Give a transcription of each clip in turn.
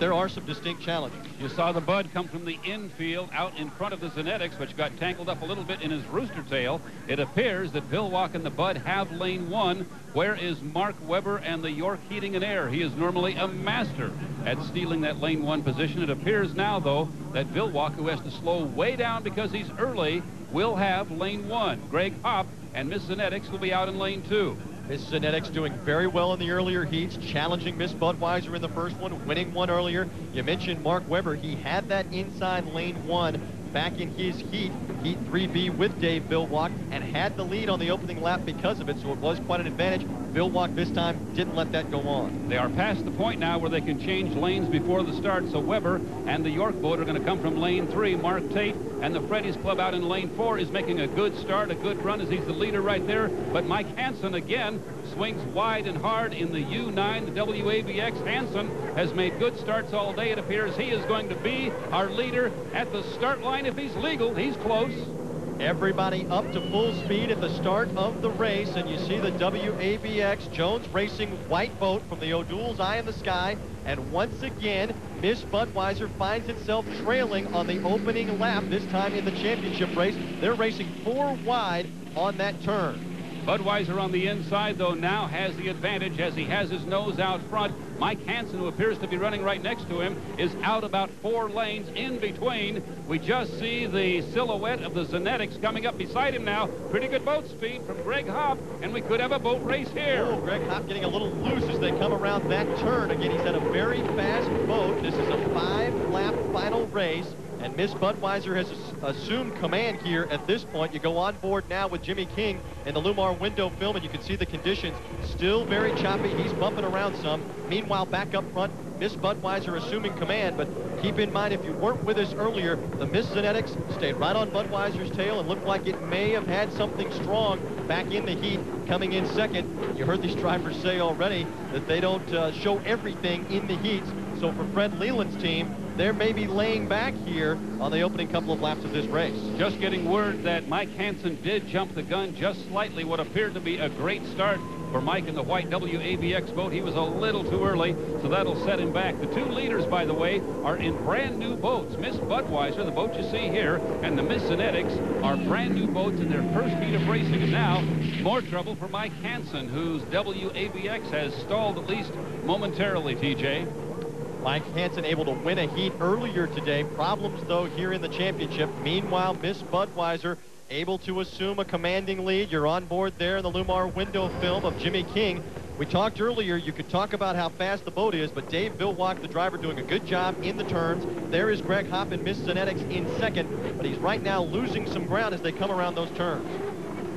there are some distinct challenges. You saw the Bud come from the infield out in front of the Zenetics, which got tangled up a little bit in his rooster tail. It appears that Vilwalk and the Bud have lane 1. Where is Mark Webber and the York Heating and Air? He is normally a master at stealing that lane 1 position. It appears now, though, that Vilwalk, who has to slow way down because he's early, will have lane 1. Greg Hopp and Miss Zenetics will be out in lane 2. Miss Zenetics doing very well in the earlier heats, challenging Miss Budweiser in the first one, winning one earlier. You mentioned Mark Webber. He had that inside lane 1 back in his heat 3B with Dave Vilwalk, and had the lead on the opening lap because of it, so it was quite an advantage. Vilwalk this time didn't let that go on. They are past the point now where they can change lanes before the start, so Webber and the York boat are going to come from lane 3. Mark Tate and the Freddy's Club out in lane 4 is making a good start, a good run as he's the leader right there, but Mike Hansen again swings wide and hard in the U9, the WABX. Hansen has made good starts all day. It appears he is going to be our leader at the start line. If he's legal, he's close. Everybody up to full speed at the start of the race, and you see the WABX Jones Racing white boat from the O'Doul's Eye in the Sky, and once again Miss Budweiser finds itself trailing on the opening lap, this time in the championship race. They're racing 4 wide on that turn. Budweiser on the inside, though, now has the advantage as he has his nose out front. Mike Hansen, who appears to be running right next to him, is out about 4 lanes in between. We just see the silhouette of the Zenetics coming up beside him now. Pretty good boat speed from Greg Hopp, and we could have a boat race here. Oh, Greg Hopp getting a little loose as they come around that turn. Again, he's had a very fast boat. This is a 5-lap final race, and Miss Budweiser has assumed command here at this point. You go on board now with Jimmy King in the Lumar window film, and you can see the conditions still very choppy. He's bumping around some. Meanwhile, back up front, Miss Budweiser assuming command, but keep in mind, if you weren't with us earlier, the Miss Zenetics stayed right on Budweiser's tail and looked like it may have had something strong back in the heat coming in second. You heard these drivers say already that they don't show everything in the heats. So for Fred Leland's team, they're maybe laying back here on the opening couple of laps of this race. Just getting word that Mike Hansen did jump the gun just slightly. What appeared to be a great start for Mike in the white WABX boat. He was a little too early, so that'll set him back. The 2 leaders, by the way, are in brand new boats. Miss Budweiser, the boat you see here, and the Miss Zenetics are brand new boats in their first heat of racing. And now, more trouble for Mike Hansen, whose WABX has stalled at least momentarily, TJ. Mike Hansen able to win a heat earlier today. Problems, though, here in the championship. Meanwhile, Miss Budweiser able to assume a commanding lead. You're on board there in the Lumar window film of Jimmy King. We talked earlier, you could talk about how fast the boat is, but Dave Vilwalk, the driver, doing a good job in the turns. There is Greg Hopp and Miss Zenetics in second, but he's right now losing some ground as they come around those turns.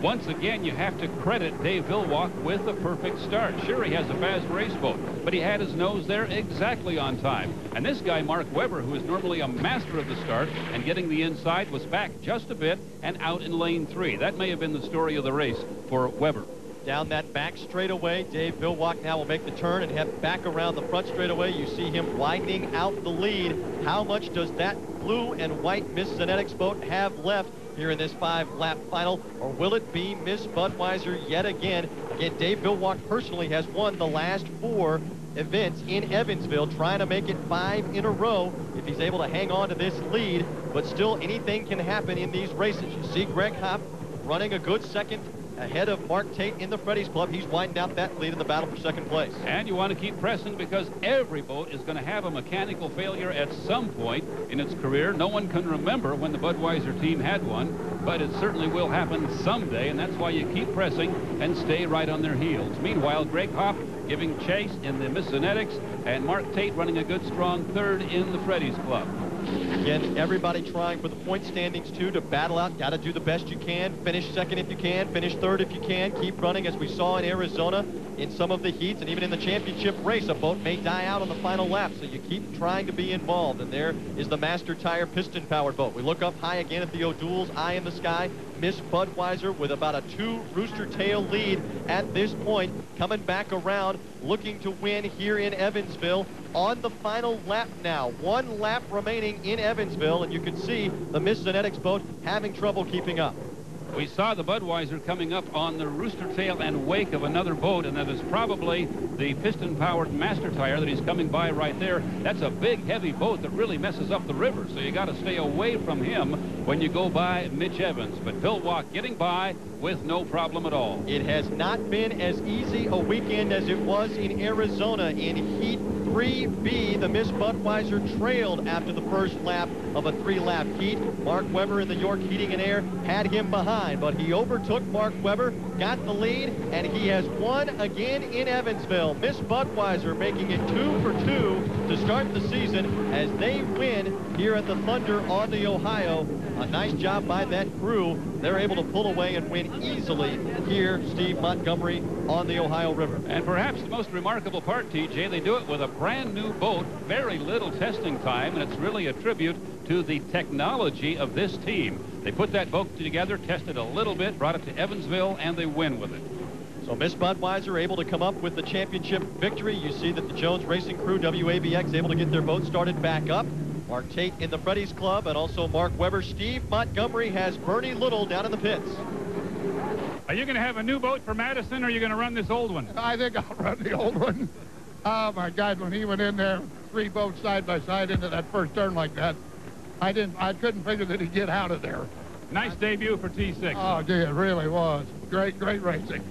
Once again, you have to credit Dave Vilwalk with a perfect start. Sure, he has a fast race boat, but he had his nose there exactly on time. And this guy, Mark Webber, who is normally a master of the start and getting the inside, was back just a bit and out in lane 3. That may have been the story of the race for Webber. Down that back straightaway, Dave Vilwalk now will make the turn and head back around the front straightaway. You see him widening out the lead. How much does that blue and white Miss Zenetics boat have left here in this 5-lap final, or will it be Miss Budweiser yet again? Again, Dave Vilwalk personally has won the last 4 events in Evansville, trying to make it 5 in a row if he's able to hang on to this lead, but still anything can happen in these races. You see Greg Hopp running a good second ahead of Mark Tate in the Freddy's Club. He's widened out that lead in the battle for second place. And you want to keep pressing because every boat is going to have a mechanical failure at some point in its career. No one can remember when the Budweiser team had one, but it certainly will happen someday, and that's why you keep pressing and stay right on their heels. Meanwhile, Greg Hopp giving chase in the Miss Zenetics, and Mark Tate running a good strong 3rd in the Freddy's Club. Again, everybody trying for the point standings, too, to battle out. Got to do the best you can. Finish second if you can. Finish 3rd if you can. Keep running, as we saw in Arizona in some of the heats, and even in the championship race. A boat may die out on the final lap, so you keep trying to be involved. And there is the Master Tire piston-powered boat. We look up high again at the O'Doul's Eye in the Sky. Miss Budweiser with about a 2 rooster tail lead at this point, coming back around, looking to win here in Evansville on the final lap now. 1 lap remaining in Evansville, and you can see the Miss Zenetics boat having trouble keeping up. We saw the Budweiser coming up on the rooster tail and wake of another boat, and that is probably the piston-powered master tire that he's coming by right there. That's a big, heavy boat that really messes up the river, so you got to stay away from him when you go by Mitch Evans. But Bill Walk getting by with no problem at all. It has not been as easy a weekend as it was in Arizona. In Heat 3B, the Miss Budweiser trailed after the first lap of a 3-lap heat. Mark Webber in the York Heating and Air had him behind, but he overtook Mark Webber, got the lead, and he has won again in Evansville. Miss Budweiser making it 2 for 2 to start the season as they win here at the Thunder on the Ohio. A nice job by that crew. They're able to pull away and win easily here, Steve Montgomery, on the Ohio River. And perhaps the most remarkable part, TJ, they do it with a brand new boat, very little testing time, and it's really a tribute to the technology of this team. They put that boat together, tested a little bit, brought it to Evansville, and they win with it. So Miss Budweiser able to come up with the championship victory. You see that the Jones Racing Crew, WABX, able to get their boat started back up. Mark Tate in the Freddy's Club, and also Mark Webber. Steve Montgomery has Bernie Little down in the pits. Are you going to have a new boat for Madison, or are you going to run this old one? I think I'll run the old one. Oh, my God, when he went in there, 3 boats side by side into that first turn like that, I couldn't figure that he'd get out of there. Nice debut for T6. Oh, gee, it really was. Great racing.